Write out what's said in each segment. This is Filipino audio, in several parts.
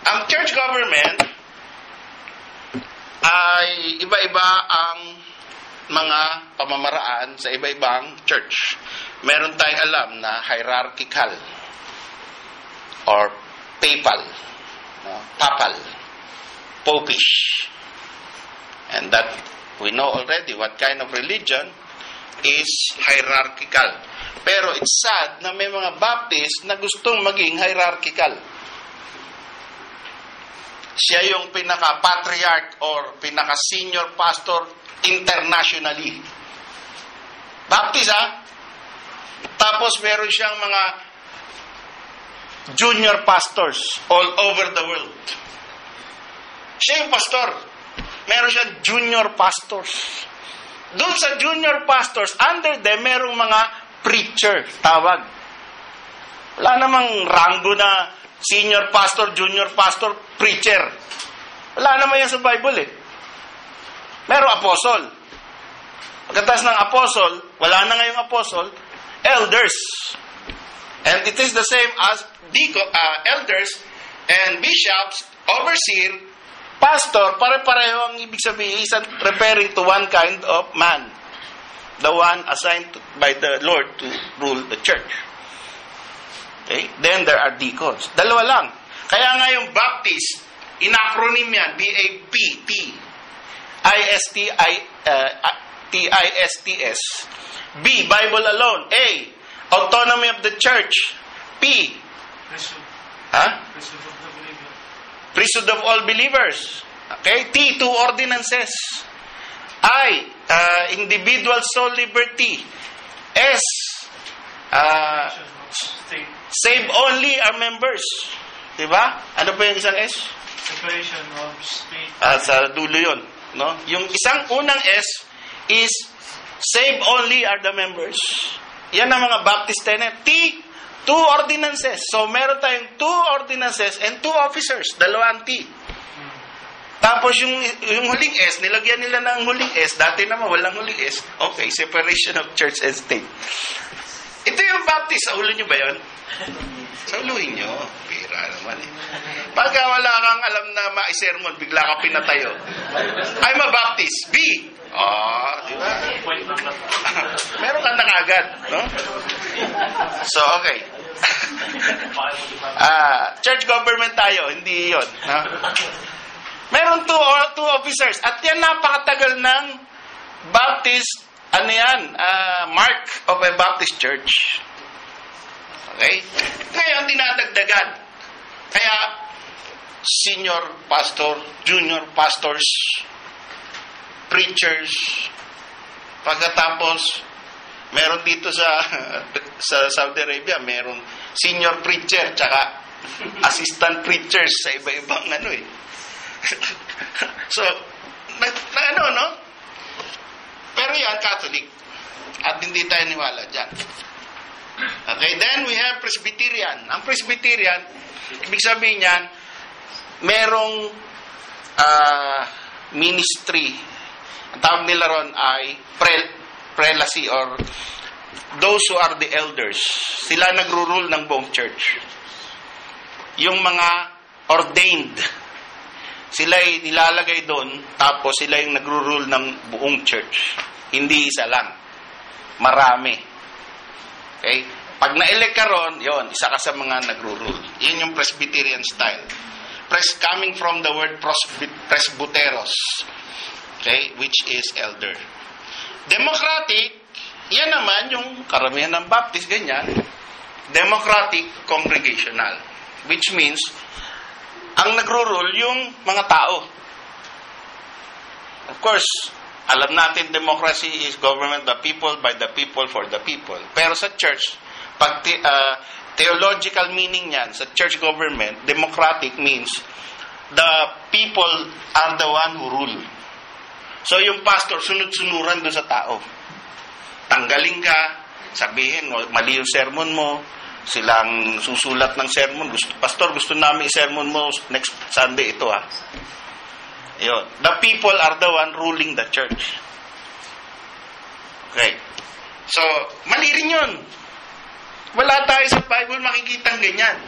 Ang church government ay iba-iba ang mga pamamaraan sa iba-ibang church. Meron tayong alam na hierarchical or papal, papal, popish. And that we know already what kind of religion is hierarchical. Pero it's sad na may mga Baptist na gustong maging hierarchical. Siya yung pinaka-patriarch or pinaka-senior pastor internationally. Baptist, Tapos meron siyang mga junior pastors all over the world. Siya yung pastor. Meron siyang junior pastors. Doon sa junior pastors, under them, merong mga preacher, tawag. Wala namang ranggo na senior pastor, junior pastor, preacher. Wala naman yan sa Bible Merong apostle. Pagkatas ng apostle, wala na ngayong apostle, elders. And it is the same as elders and bishops, overseer, pastor, pare-pareho ang ibig sabihin, is referring to one kind of man. The one assigned by the Lord to rule the church. Okay? Then there are deacons. Dalawa lang. Kaya nga yung Baptist, in-acronym yan, B-A-P-T. I-S-T-I-S-T-S. B, Bible alone. A, autonomy of the church. P, priesthood of all believers. Okay? T, two ordinances. I, individual soul liberty. S, save only our members. Diba? Ano pa yung isang S? Separation of state. Sa dulo yun. No? Yung isang unang S is save only are the members. Yan ang mga Baptist tenet. T, two ordinances. So, meron tayong two ordinances and two officers. Dalawang T. Tapos yung huling S, nilagyan nila ng huling S. Dati naman walang huling S. Okay, separation of church and state. Ito yung Baptist. Sa ulo nyo ba yun? Sa uluhin nyo. Pira naman Pagka wala kang alam na ma-sermon, bigla ka pinatayo. I'm a Baptist. B. Di ba? Meron ka na kagad, no? So, okay. Church government tayo, hindi yun. Meron two officers. At yan napakatagal ng Baptist, mark of a Baptist church. Okay? Ngayon, dinadagdagan. Kaya, senior pastor, junior pastors, preachers, pagkatapos, meron dito sa Saudi Arabia, meron senior preacher, tsaka assistant preachers sa iba-ibang So, no? Pero yan, Catholic. At hindi tayo niwala dyan. Okay, then we have Presbyterian. Ang Presbyterian, ibig sabihin yan, merong ministry. Ang tawag nila ron ay prelacy or those who are the elders. Sila nagro-rule ng buong church. Yung mga ordained, sila ay nilalagay doon, tapos sila yung nagro-rule ng buong church. Hindi isa lang. Marami. Okay? Pag na-elect ka ron, yun, isa ka sa mga nagro-rule. Yun yung Presbyterian style. Coming from the word presbyteros. Okay? Which is elder. Democratic, yan naman yung karamihan ng Baptist, ganyan. Democratic congregational. Which means, ang nagro-rule yung mga tao. Of course, alam natin democracy is government of the people, by the people, for the people. Pero sa church, pag theological meaning yan, sa church government, democratic means the people are the one who rule. So yung pastor, sunod-sunuran doon sa tao. Tanggalin ka, sabihin, mali yung sermon mo, silang susulat ng sermon. Pastor, gusto namin i-sermon mo next Sunday ito Yun. The people are the one ruling the church. Okay. So, mali rin yun. Wala tayo sa Bible makikitang ganyan.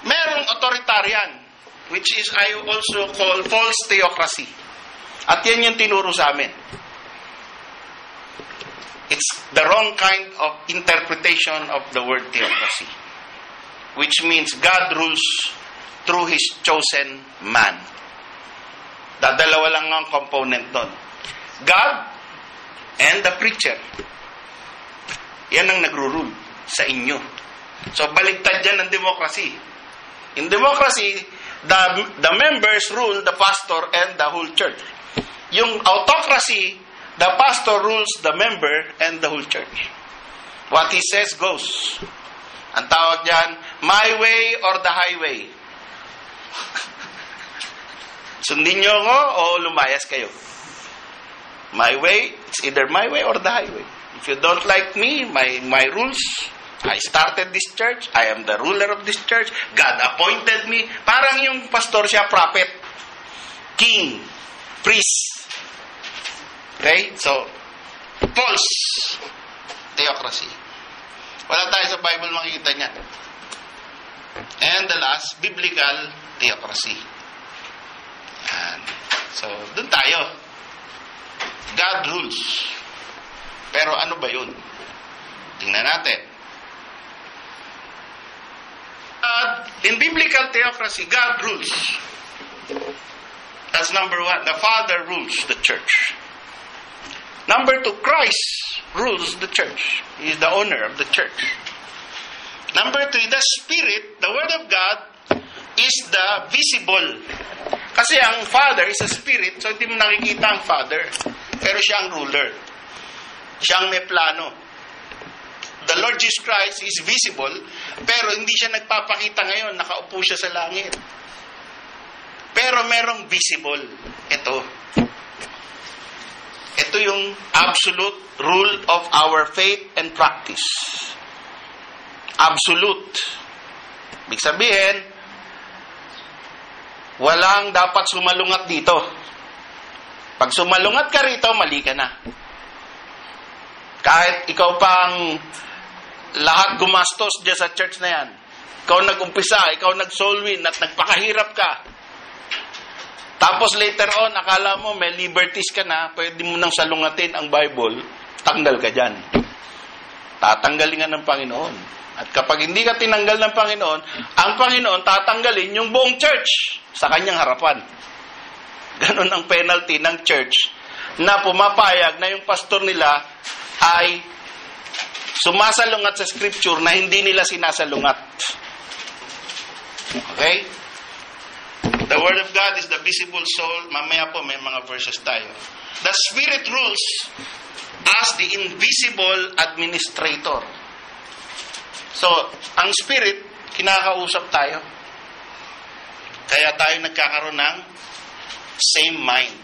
Merong authoritarian, which is I also call false theocracy. At yan yung tinuro sa amin. It's the wrong kind of interpretation of the word theocracy, which means God rules through His chosen man. Dalawa lang ang component doon. God and the preacher. Yan ang nagro-rule sa inyo. So, baligtad yan ng democracy. In democracy, the members rule the pastor and the whole church. Yung autocracy, the pastor rules the member and the whole church. What he says goes. Ang tawag diyan, my way or the highway. Sundin niyo ako o lumayas kayo. My way, it's either my way or the highway. If you don't like me, my rules, I started this church, I am the ruler of this church, God appointed me. Parang yung pastor siya, prophet, king, priest. Okay? So, false theocracy. Wala tayo sa Bible makikita niya. And the last, biblical theocracy. And, so, dun tayo. God rules. Pero ano ba yun? Tingnan natin. In biblical theocracy, God rules. That's number one. The Father rules the church. Number two, Christ rules the church. He is the owner of the church. Number three, the Spirit, the Word of God, is the visible. Kasi ang Father is a Spirit, so hindi mo nakikita ang Father. Pero siya ang ruler. Siya ang may plano. The Lord Jesus Christ is visible, pero hindi siya nagpapakita ngayon. Nakaupo siya sa langit. Pero merong visible. Ito yung absolute rule of our faith and practice. Absolute. Ibig sabihin, walang dapat sumalungat dito. Pag sumalungat ka rito, mali ka na. Kahit ikaw pang lahat gumastos dyan sa church na yan. Ikaw nag-umpisa, ikaw nag-soul win at nagpakahirap ka. Tapos later on, akala mo may liberties ka na, pwede mo nang salungatin ang Bible, tanggal ka dyan. Tatanggalin ka ng Panginoon. At kapag hindi ka tinanggal ng Panginoon, ang Panginoon tatanggalin yung buong church sa kanyang harapan. Ganon ang penalty ng church na pumapayag na yung pastor nila ay sumasalungat sa scripture na hindi nila sinasalungat. Okay? The Word of God is the visible soul. Mamaya po may mga verses tayo. The Spirit rules as the invisible administrator. So, ang Spirit, kinakausap tayo. Kaya tayo nagkakaroon ng same mind.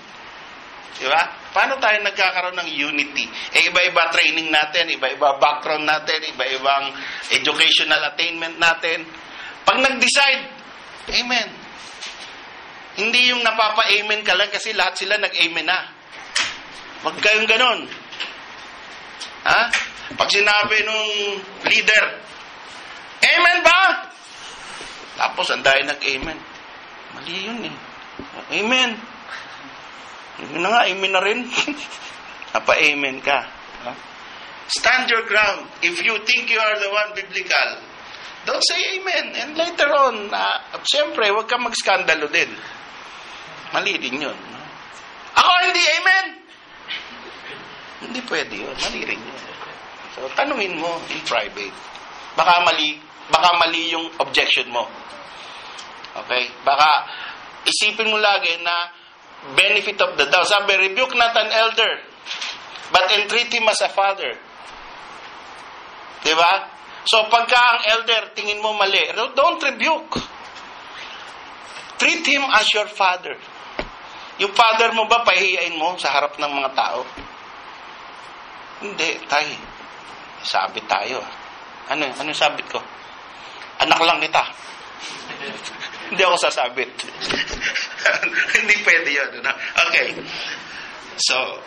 Diba? Paano tayo nagkakaroon ng unity? Iba-iba training natin, iba-iba background natin, iba-ibang educational attainment natin. Pag nag-decide, amen. Hindi yung napapa-amen ka lang kasi lahat sila nag-amen na. Huwag kayong ganon. Ha? Pag sinabi nung leader, amen ba? Tapos ang dahil nag-amen. Mali yun eh. Amen. Yun na nga, amen na rin. Napa-amen ka. Ha? Stand your ground. If you think you are the one biblical, don't say amen. And later on, siyempre, huwag kang mag-skandalo din. Mali din yun. Ako hindi amen. Hindi pwede yun. Mali rin yun. So, tanungin mo in private. Baka mali yung objection mo. Okay? Baka isipin mo lagi na benefit of the doubt. Sabi, rebuke not an elder, but entreat him as a father. Diba? So, pagka ang elder, tingin mo mali, don't rebuke. Treat him as your father. Yung father mo ba, pahihiyain mo sa harap ng mga tao? Hindi, tayo. Sabit tayo. Ano sabit ko? Anak lang kita. Hindi ako sasabit. Hindi pwede yun. No? Okay. So,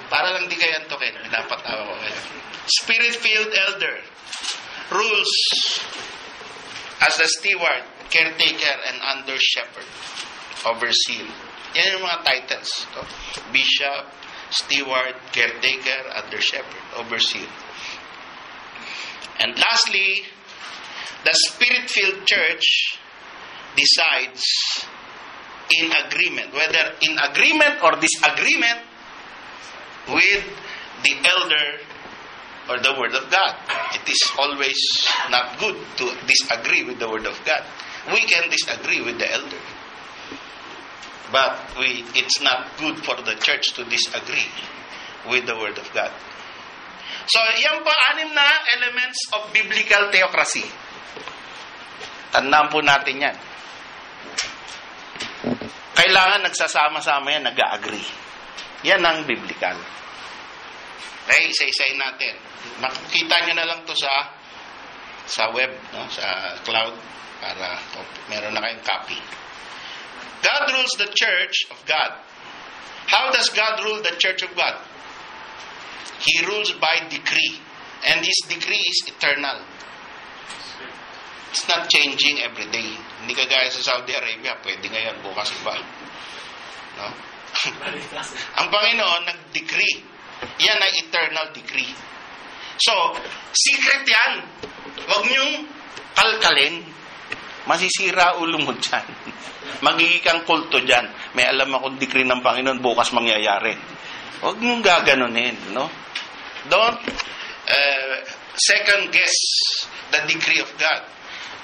para lang di kayo antokin, pinapatawa ko kayo. Spirit-filled elder rules as the steward caretaker, and under shepherd, overseer. Yan yung mga titles. No? Bishop, steward, caretaker, under shepherd, overseer. And lastly, the Spirit-filled church decides in agreement, whether in agreement or disagreement with the elder or the Word of God. It is always not good to disagree with the Word of God. We can disagree with the elder. But it's not good for the church to disagree with the Word of God. So, yan po 6 na elements of biblical theocracy. Tandaan po natin yan. Kailangan nagsasama-sama yan, nag-agree. Yan ang biblical. Okay, isa-isayin natin. Makikita nyo na lang to sa web, no? Sa cloud, para meron na kayong copy. God rules the church of God. How does God rule the church of God? He rules by decree. And His decree is eternal. It's not changing every day. Hindi kagaya sa Saudi Arabia, pwede ngayon, bukas iba. No? Ang Panginoon nag-decree. Yan ay eternal decree. So, secret yan. Huwag niyong kalkalin. Masisira ulo mo dyan. Magiging kang kulto dyan. May alam akong decree ng Panginoon, bukas mangyayari. Huwag niyong gaganunin. No? Don't second guess the decree of God.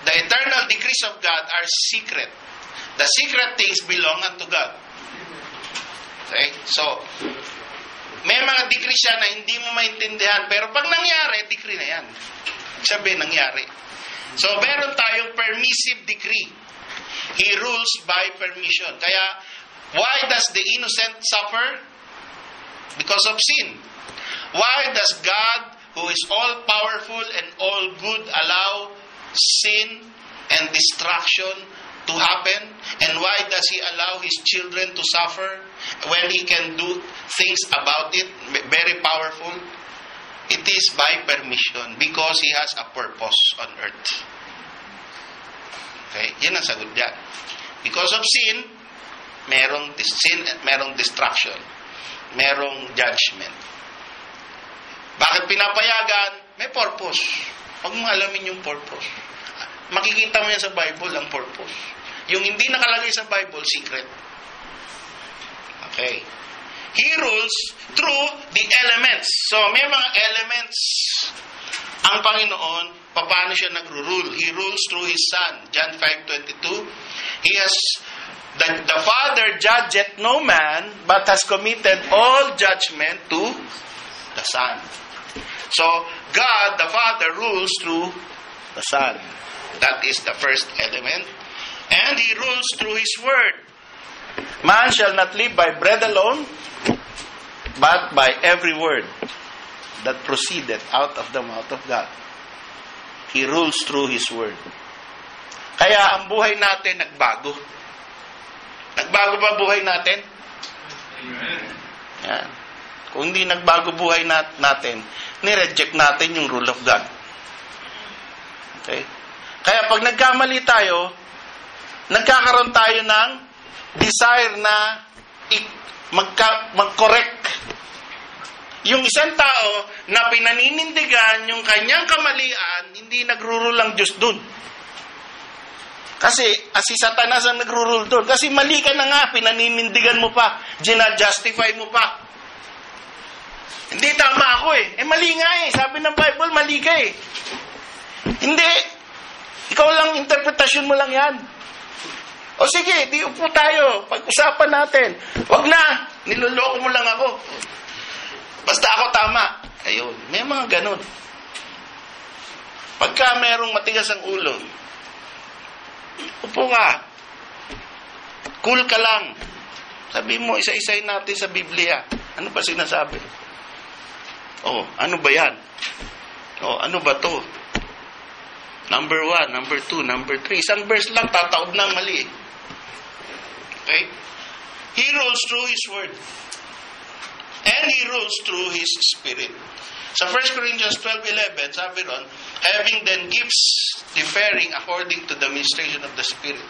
The eternal decrees of God are secret. The secret things belong unto God. Okay? So, may mga decree siya na hindi mo maintindihan, pero pag nangyari, decree na yan. Sabi, nangyari. So, meron tayong permissive decree. He rules by permission. Kaya, why does the innocent suffer? Because of sin. Why does God, who is all-powerful and all-good, allow sin and destruction to happen? And why does He allow His children to suffer when He can do things about it? Very powerful. It is by permission because He has a purpose on earth. Okay? Yan ang sagot dyan. Because of sin, merong destruction. Merong judgment. Bakit pinapayagan? May purpose. Huwag mo alamin yung purpose. Makikita mo yan sa Bible, ang purpose. Yung hindi nakalagay sa Bible, secret. Okay. He rules through the elements. So, may mga elements ang Panginoon, paano siya nagro-rule. He rules through His Son. John 5:22. He has, the Father judgeth no man, but has committed all judgment to the Son. So, God, the Father, rules through the Son. That is the first element. And He rules through His Word. Man shall not live by bread alone, but by every word that proceedeth out of the mouth of God. He rules through His Word. Kaya ang buhay natin nagbago. Nagbago ba buhay natin? Amen. Yan. Kung hindi nagbago buhay natin, nireject natin yung rule of God. Okay? Kaya pag nagkamali tayo, nagkakaroon tayo ng desire na mag-correct. Yung isang tao na pinaninindigan yung kanyang kamalian, hindi nagro-rule ang Diyos dun. Kasi si Satanas ang nagro-rule dun. Kasi mali ka na nga, pinaninindigan mo pa, gina-justify mo pa. Hindi, tama ako eh. Mali nga eh. Sabi ng Bible, mali ka eh. Hindi. Ikaw lang, interpretasyon mo lang yan. O sige, di upo tayo. Pag-usapan natin. Wag na. Niloloko mo lang ako. Basta ako tama. Ayun. May mga ganun. Pagka merong matigas ang ulo, upo ka. Cool ka lang. Sabi mo, isa-isayin natin sa Biblia. Ano ba sinasabi? Oh, ano ba yan? Oh, ano ba to? Number 1, number 2, number 3. Isang verse lang, tataob ng mali. Okay? He rules through His Word. And He rules through His Spirit. Sa 1 Corinthians 12:11, sabi ron, having then gifts differing according to the ministration of the Spirit.